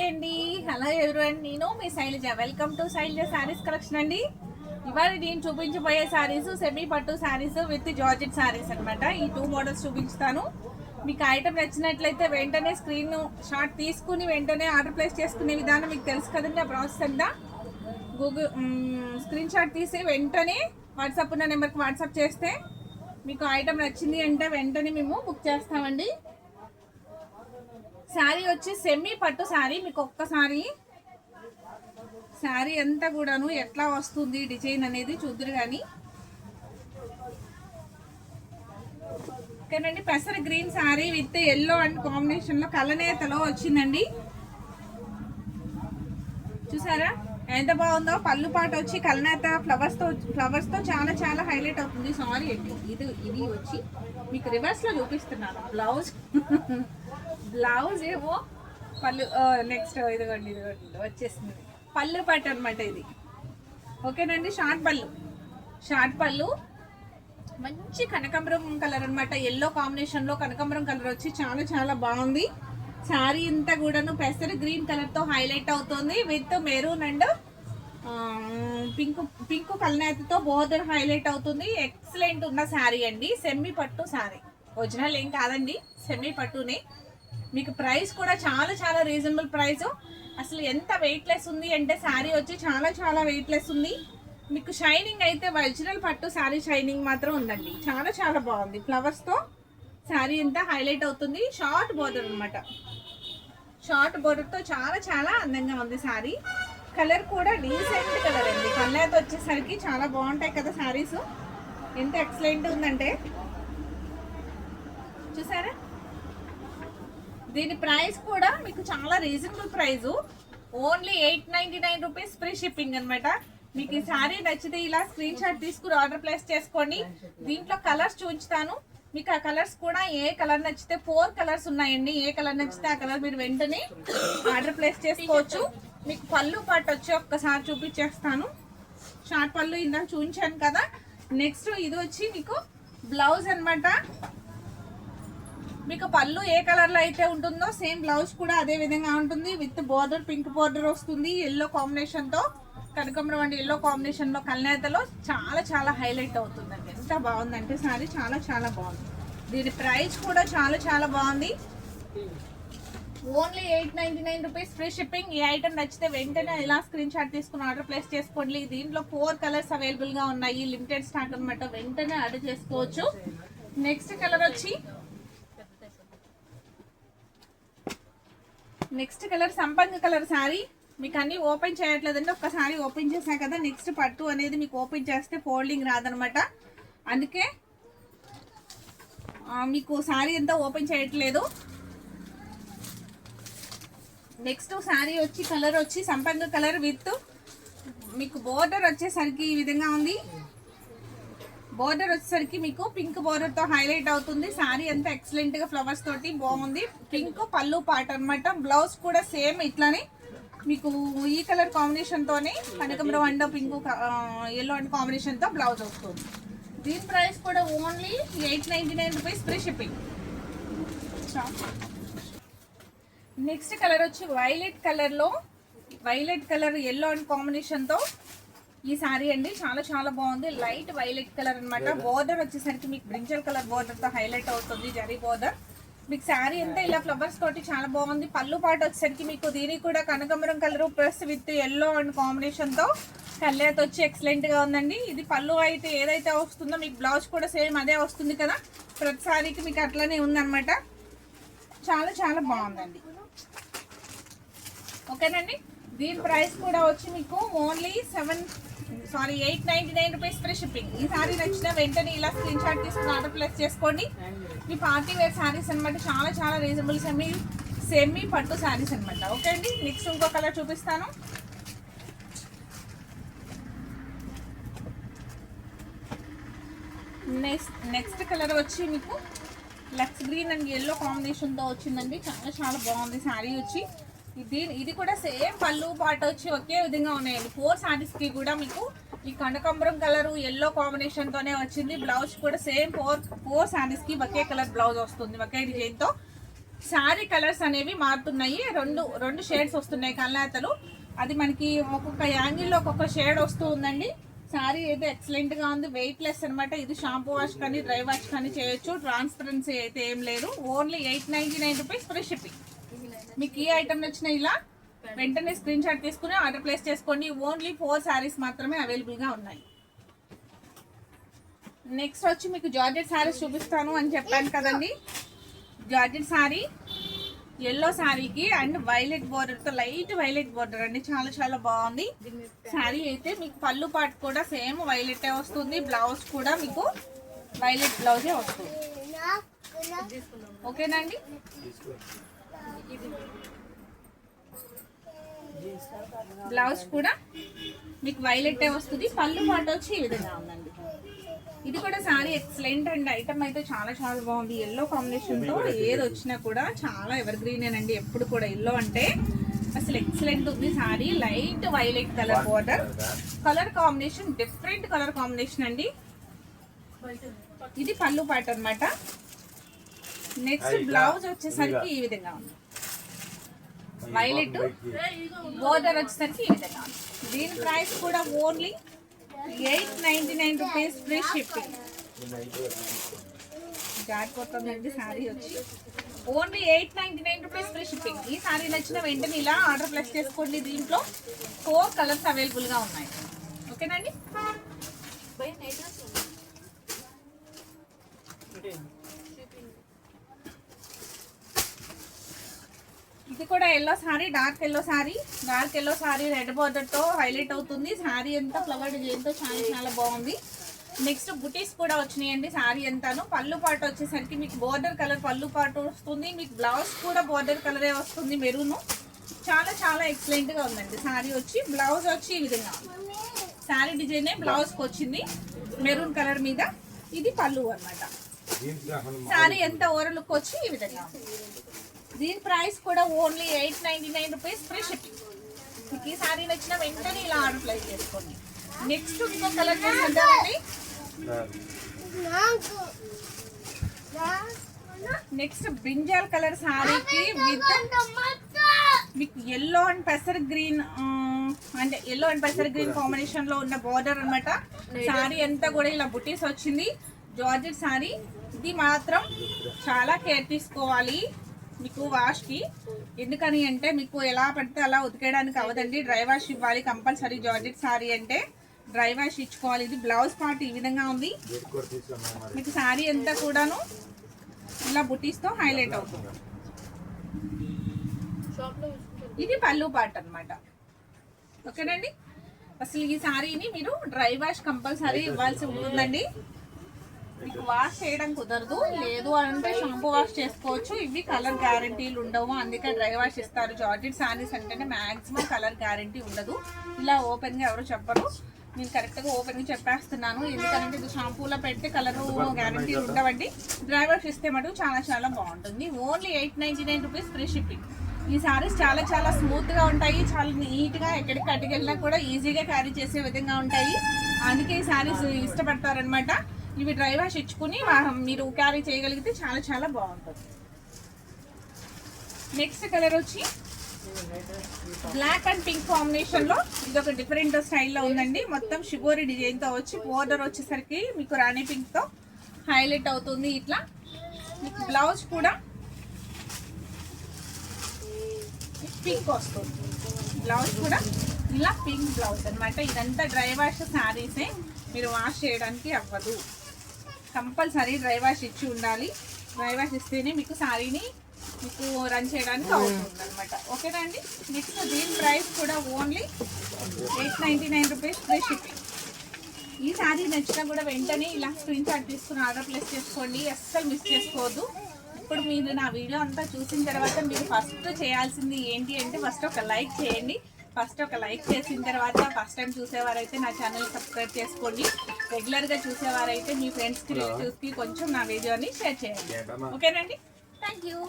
Hi అండి, hello everyone, నేను మీ Shailaja. Welcome to Shailaja sarees collection అండి. ఇవాళ నేను చూపించబోయే శారీస్ సెమీ పట్టు శారీస్ విత్ జార్జెట్ శారీస్ అనమాట. ఈ 2 మోడల్స్ చూపించుతాను. మీకు ఐటమ్ నచ్చినట్లయితే వెంటనే స్క్రీన్ షాట్ తీసుకుని వెంటనే ఆర్డర్ ప్లేస్ చేసుకునే విధానం మీకు తెలుసు కదండి. ఆ ప్రాసెస్ అంతా గూగుల్ స్క్రీన్ షాట్ తీసి వెంటనే వాట్సాప్ ఉన్న నెంబర్కి వాట్సాప్ చేస్తే మీకు ఐటమ్ నచ్చింది అంటే వెంటనే మేము బుక్ చేస్తామండి. శారీ వచ్చి సెమీ పట్టు శారీ. మీకు ఒక్కసారి శారీ అంతా కూడాను ఎట్లా వస్తుంది డిజైన్ అనేది చూద్దరు కానీ. ఓకేనండి, పెసర green sari with yellow and కాంబినేషన్లో కలనేతలో వచ్చిందండి. చూసారా ఎంత బాగుందో. పళ్ళు పాట వచ్చి కలనేత ఫ్లవర్స్తో చాలా చాలా హైలైట్ అవుతుంది. సారీ అండి, ఇది వచ్చి మీకు రివర్స్లో చూపిస్తున్నాను. బ్లౌజ్ ఏమో పళ్ళు, నెక్స్ట్ ఇదిగోండి వచ్చేసింది పళ్ళు పాట అనమాట ఇది. ఓకేనండి, షార్ట్ పళ్ళు మంచి కనకాంబరం కలర్ అనమాట. ఎల్లో కాంబినేషన్లో కనకాంబరం కలర్ వచ్చి చాలా చాలా బాగుంది. శారీ అంతా కూడాను పెసర గ్రీన్ కలర్తో హైలైట్ అవుతుంది విత్ మెరూన్ అండ్ పింక్ కలనేతతో బోర్డర్ హైలైట్ అవుతుంది. ఎక్సలెంట్ ఉన్న శారీ అండి. సెమీ పట్టు శారీ, ఒరిజినల్ ఏం కాదండి, సెమీ పట్టునే. మీకు ప్రైస్ కూడా చాలా చాలా రీజనబుల్ ప్రైస్. అసలు ఎంత వెయిట్లెస్ ఉంది అంటే శారీ వచ్చి చాలా చాలా వెయిట్లెస్ ఉంది. మీకు షైనింగ్ అయితే ఒరిజినల్ పట్టు శారీ షైనింగ్ మాత్రం ఉందండి. చాలా చాలా బాగుంది. ఫ్లవర్స్తో శారీ అంతా హైలైట్ అవుతుంది. షార్ట్ బోర్డర్ అనమాట. షార్ట్ బోర్డర్తో చాలా చాలా అందంగా ఉంది శారీ. కలర్ కూడా డీసెంట్ కలర్ అండి. కలర్ వచ్చేసరికి చాలా బాగుంటాయి కదా శారీస్. ఎంత ఎక్సలెంట్ ఉందంటే చూసారా. దీని ప్రైస్ కూడా మీకు చాలా reasonable price. Only 899 rupees free shipping అనమాట. మీకు ఈ శారీ నచ్చితే ఇలా స్క్రీన్ షాట్ తీసుకుని ఆర్డర్ ప్లేస్ చేసుకోండి. దీంట్లో కలర్స్ చూపించుతాను. మీకు ఆ కలర్స్ కూడా ఏ కలర్ నచ్చితే 4 కలర్స్ ఉన్నాయండి. ఏ కలర్ నచ్చితే ఆ కలర్ మీరు వెంటనే ఆర్డర్ ప్లేస్ చేసుకోవచ్చు. మీకు పళ్ళు పాటు వచ్చి ఒక్కసారి చూపించేస్తాను. షార్ట్ పళ్ళు ఇందాక చూపించాను కదా. నెక్స్ట్ ఇది వచ్చి మీకు బ్లౌజ్ అనమాట. మీకు పళ్ళు ఏ కలర్లో అయితే ఉంటుందో సేమ్ బ్లౌజ్ కూడా అదే విధంగా ఉంటుంది. విత్ బోర్డర్ పింక్ బోర్డర్ వస్తుంది. ఎల్లో కాంబినేషన్తో కనకాంబరం అండి ఎల్లో కాంబినేషన్లో కలనేతలో చాలా చాలా హైలైట్ అవుతుందండి. ఎంత బాగుందంటే శారీ చాలా చాలా బాగుంది. దీని ప్రైస్ కూడా చాలా చాలా బాగుంది. Only 899 rupees free shipping. ఈ ఐటమ్ నచ్చితే వెంటనే ఇలా స్క్రీన్ షాట్ తీసుకుని ఆర్డర్ ప్లేస్ చేసుకోండి. దీంట్లో 4 కలర్స్ అవైలబుల్గా ఉన్నాయి. లిమిటెడ్ స్టాక్ అనమాట. వెంటనే ఆర్డర్ చేసుకోవచ్చు. నెక్స్ట్ కలర్ సంపంగ కలర్ శారీ. మీకు అన్ని ఓపెన్ చేయట్లేదండి. ఒక్కసారి ఓపెన్ చేసా కదా. నెక్స్ట్ పట్టు అనేది మీకు ఓపెన్ చేస్తే ఫోల్డింగ్ రాదనమాట. అందుకే మీకు శారీ అంతా ఓపెన్ చేయట్లేదు. నెక్స్ట్ శారీ వచ్చి కలర్ వచ్చి సంపంగ కలర్ విత్ మీకు బోర్డర్ వచ్చేసరికి ఈ విధంగా ఉంది. బోర్డర్ వచ్చేసరికి మీకు పింక్ బోర్డర్ తో హైలైట్ అవుతుంది. శారీ అంతా ఎక్సలెంట్ గా ఫ్లవర్స్ తోటి బాగుంది. పింక్ పళ్ళు పాట అనమాట. బ్లౌజ్ కూడా సేమ్ ఇట్లానే మీకు ఈ కలర్ కాంబినేషన్ తోనే కనకాంబరం and pink yellow and combination తో బ్లౌజ్ వస్తుంది. దీని ప్రైస్ కూడా only 899 rupees free shipping. Next colour వచ్చి violet colour yellow and combination తో ఈ శారీ అండి. చాలా చాలా బాగుంది. లైట్ వైలెట్ కలర్ అనమాట. బోర్డర్ వచ్చేసరికి మీకు బ్రింజల్ కలర్ బోర్డర్ తో హైలైట్ అవుతుంది. జరీ బోర్డర్. మీకు శారీ అంతా ఇలా ఫ్లవర్స్ తోటి చాలా బాగుంది. పళ్ళు పాట వచ్చేసరికి మీకు దీనికి కూడా కనకాంబరం colour plus with yellow and combination తో కల్లేత వచ్చి ఎక్సలెంట్ గా ఉందండి. ఇది పళ్ళు అయితే ఏదైతే వస్తుందో మీకు బ్లౌజ్ కూడా సేమ్ అదే వస్తుంది కదా. ప్రతి శారీకి మీకు అట్లానే ఉందన్నమాట. చాలా చాలా బాగుందండి. ఓకేనండి, దీని ప్రైస్ కూడా వచ్చి మీకు ఓన్లీ 899 రూపీస్ ఫ్రీ షిప్పింగ్. ఈ శారీ నచ్చిన వెంటనే ఇలా స్క్రీన్ షాట్ తీసుకుని ఆర్డర్ ప్లేస్ చేసుకోండి. మీ పార్టీ వేర్ శారీస్ అనమాట. చాలా చాలా రీజనబుల్ సెమీ పట్టు శారీస్ అనమాట. ఓకే అండి, నెక్స్ట్ ఇంకో కలర్ చూపిస్తాను. నెక్స్ట్ కలర్ వచ్చి మీకు లక్స్ గ్రీన్ అండ్ ఎల్లో కాంబినేషన్తో వచ్చిందండి. చాలా చాలా బాగుంది శారీ వచ్చి. ఇది కూడా సేమ్ పళ్ళు పాట వచ్చి ఒకే విధంగా ఉన్నాయండి. 4 శారీస్కి కూడా మీకు ఈ కనకాంబరం కలర్ ఎల్లో కాంబినేషన్తోనే వచ్చింది. బ్లౌజ్ కూడా సేమ్ 4 శారీస్కి ఒకే కలర్ బ్లౌజ్ వస్తుంది, ఒకే డిజైన్తో. శారీ కలర్స్ అనేవి మారుతున్నాయి. రెండు షేడ్స్ వస్తున్నాయి కళ్ళాతలు. అది మనకి ఒక్కొక్క యాంగిల్లో ఒక్కొక్క షేడ్ వస్తూ ఉందండి. శారీ అయితే ఎక్సలెంట్ గా ఉంది, వెయిట్ లెస్ అనమాట. ఇది షాంపూ వాష్ కానీ డ్రై వాష్ కానీ చేయొచ్చు. ట్రాన్స్పరెన్సీ అయితే ఏం లేదు. Only 899 rupees free shipping. మీకు ఈ ఐటమ్ నచ్చిన ఇలా వెంటనే స్క్రీన్ షాట్ తీసుకుని ఆర్డర్ ప్లేస్ చేసుకోండి. ఓన్లీ 4 శారీస్ మాత్రమే అవైలబుల్ గా ఉన్నాయి. నెక్స్ట్ వచ్చి మీకు జార్జెట్ శారీస్ చూపిస్తాను అని చెప్పాను కదండి. జార్జెట్ శారీ ఎల్లో శారీకి అండ్ వైలెట్ బోర్డర్ తో, లైట్ వైలెట్ బోర్డర్ అండి, చాలా చాలా బాగుంది. శారీ అయితే మీకు పళ్ళు పాటు కూడా సేమ్ వైలెట్ వస్తుంది. బ్లౌజ్ కూడా మీకు వైలెట్ బ్లౌజే వస్తుంది. ఓకేనండి. బ్లౌజ్ కూడా మీకు వైలెట్ వస్తుంది. పళ్ళు పాటు వచ్చి ఈ విధంగా ఉందండి. ఇది కూడా సారీ ఎక్సలెంట్ అండి. ఐటమ్ అయితే చాలా చాలా బాగుంది. ఎల్లో కాంబినేషన్ తో ఏది వచ్చినా కూడా చాలా ఎవర్ గ్రీన్ అండి. ఎప్పుడు కూడా ఎల్లో అంటే అసలు ఎక్సలెంట్ ఉంది sorry. Light violet colour border, colour combination different colour combination అండి. ఇది పళ్ళు పాట అన్నమాట. నెక్స్ట్ బ్లౌజ్ వచ్చేసరికి ఈ విధంగా ఉంది. వైలెట్ బోర్డర్ వచ్చేసరికి ఈ విధంగా ఉంది. దీని ప్రైస్ కూడా ఓన్లీ 899 రూపీస్ ఫ్రీ షిప్పింగ్. జారిపోతుందండి సారీ వచ్చి ఓన్లీ 899 రూపీస్ ఫ్రీ షిప్పింగ్. ఈ సారీ నచ్చిన వెంటనే ఇలా ఆర్డర్ ప్లేస్ చేసుకోండి. దీంట్లో 4 కలర్స్ అవైలబుల్ గా ఉన్నాయి. ఓకేనండి. ఇది కూడా yellow sorry, dark yellow sorry. Dark yellow sorry red border తో హైలైట్ అవుతుంది. సారీ అంతా ఫ్లవర్ డిజైన్ తో చాలా చాలా బాగుంది. నెక్స్ట్ బుటీస్ కూడా వచ్చినాయండి సారీ అంతాను. పళ్ళు పాటు వచ్చేసరికి మీకు బోర్డర్ కలర్ పళ్ళు పాటు వస్తుంది. మీకు బ్లౌజ్ కూడా బోర్డర్ కలరే వస్తుంది, మెరూన్. చాలా చాలా ఎక్సలెంట్ గా ఉందండి సారీ వచ్చి. బ్లౌజ్ వచ్చి ఈ విధంగా సారీ డిజైన్ బ్లౌజ్ కి వచ్చింది మెరూన్ కలర్ మీద. ఇది పళ్ళు అన్నమాట. సారీ ఎంత ఓవర్ లుక్ వచ్చి ఈ విధంగా ఉంది. దీని ప్రైస్ కూడా ఓన్లీ 899 రూపీస్ ఫ్రీ షిప్పింగ్. మీకు ఈ సారీ నచ్చిన వెంటనే ఇలా ఆర్డర్ ప్లేస్ చేసుకోండి. నెక్స్ట్ ఇంకో కలర్ చూద్దామండి. నెక్స్ట్ బ్రింజాల్ కలర్ సారీకి విత్ మీకు ఎల్లో అండ్ పెసర్ గ్రీన్, అంటే ఎల్లో అండ్ పెసర్ గ్రీన్ కాంబినేషన్ లో ఉన్న బోర్డర్ అన్నమాట. సారీ అంతా కూడా ఇలా బుటీస్ వచ్చింది. Georgette sorry. ఇది మాత్రం చాలా కేర్ తీసుకోవాలి మీకు వాష్ కి. ఎందుకని అంటే మీకు ఎలా పడితే అలా ఉతికేయడానికి అవ్వదండి. డ్రై వాష్ ఇవ్వాలి కంపల్సరీ. జార్జెట్ సారీ అంటే డ్రై వాష్ ఇచ్చుకోవాలి. ఇది బ్లౌజ్ పార్ట్ ఈ విధంగా ఉంది. మీకు సారీ అంతా కూడాను ఇలా బుటీస్ తో హైలైట్ అవుతుంది. ఇది పళ్ళు పార్ట్ అన్నమాట. ఓకేనండి. అసలు ఈ సారీని మీరు డ్రై వాష్ కంపల్సరీ ఇవ్వాల్సి ఉంటుందండి. మీకు వాష్ చేయడం కుదరదు. లేదు అంటే షాంపూ వాష్ చేసుకోవచ్చు. ఇవి కలర్ గ్యారంటీలు ఉండవు, అందుకే డ్రై వాష్ ఇస్తారు. జార్జెట్ సారీస్ అంటేనే మ్యాక్సిమం కలర్ గ్యారంటీ ఉండదు. ఇలా ఓపెన్ గా ఎవరు చెప్పరు, నేను కరెక్ట్ గా ఓపెన్ గా చెప్పేస్తున్నాను. ఎందుకంటే ఇది షాంపూలో పెడితే కలర్ గ్యారంటీలు ఉండవండి. డ్రై వాష్ ఇస్తే మటుకు చాలా చాలా బాగుంటుంది. Only 899 rupees free shipping. ఈ సారీస్ చాలా చాలా స్మూత్ గా ఉంటాయి. చాలా నీట్ గా ఎక్కడికి కట్టుకెళ్ళినా కూడా ఈజీగా క్యారీ చేసే విధంగా ఉంటాయి. అందుకే ఈ సారీస్ ఇష్టపడతారనమాట. ఇవి డ్రై వాష్ ఇచ్చుకుని మీరు క్యారీ చేయగలిగితే చాలా చాలా బాగుంటుంది. నెక్స్ట్ కలర్ వచ్చి బ్లాక్ అండ్ పింక్ కాంబినేషన్ లో ఇది ఒక డిఫరెంట్ స్టైల్లో ఉందండి. మొత్తం షిబోరి డిజైన్ తో వచ్చి బోర్డర్ వచ్చేసరికి మీకు రాణి పింక్ తో హైలైట్ అవుతుంది. ఇట్లా మీకు బ్లౌజ్ కూడా పింక్ వస్తుంది. బ్లౌజ్ కూడా ఇలా పింక్ బ్లౌజ్ అన్నమాట. ఇదంతా డ్రై వాష్ శారీసే, మీరు వాష్ చేయడానికి అవ్వదు. కంపల్సరీ డ్రై వాష్ ఇచ్చి ఉండాలి. డ్రై వాష్ ఇస్తేనే మీకు శారీని మీకు రన్ చేయడానికి అవుతుంది అనమాట. ఓకేనండి. నెక్స్ట్ దీని ప్రైస్ కూడా ఓన్లీ 899 రూపీస్ ఫ్రీ షిప్పింగ్. ఈ శారీ నచ్చినా కూడా వెంటనే ఇలా స్క్రీన్ షాట్ తీసుకుని ఆర్డర్ ప్లేస్ చేసుకోండి. అస్సలు మిస్ చేసుకోవద్దు. ఇప్పుడు మీరు నా వీడియో అంతా చూసిన తర్వాత మీరు ఫస్ట్ చేయాల్సింది ఏంటి అంటే ఫస్ట్ ఒక లైక్ చేయండి. ఫస్ట్ ఒక లైక్ చేసిన తర్వాత ఫస్ట్ టైం చూసేవారైతే నా ఛానల్ సబ్స్క్రైబ్ చేసుకోండి. రెగ్యులర్గా చూసేవారైతే మీ ఫ్రెండ్స్కి రిలేటివ్స్కి కొంచెం నా వీడియోని షేర్ చేయండి. ఓకేనండి. Thank you.